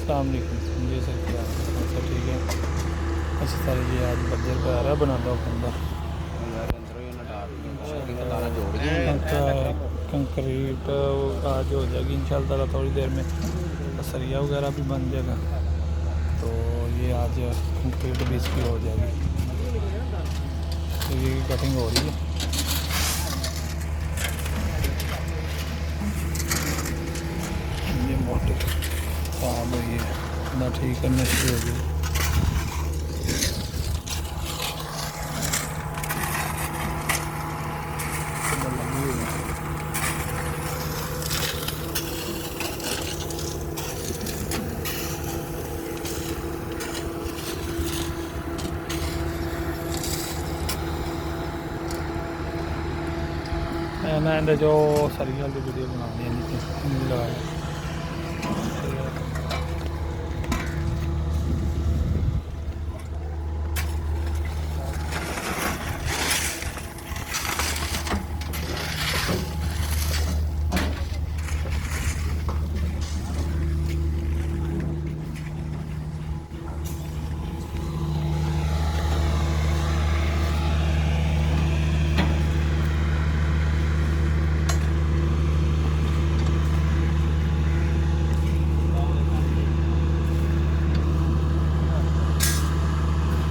अस्सलामुअलैकुम जी सर, क्या हाल है? सब ठीक है। अच्छा सर, ये आज बजर पे आ रहा है बना दो बंदा कंक्रीट आज हो जाएगी इंशाल्लाह थोड़ी देर में। सरिया वगैरह भी बन जाएगा, तो ये आज कंक्रीट भी इसकी हो जाएगी। तो ये कटिंग हो रही है। ये मोटर खराब हुई है ना, ठीक करना शुरू हो गई। मैं जो सरिया वाली वीडियो बनानी है नीचे लगाया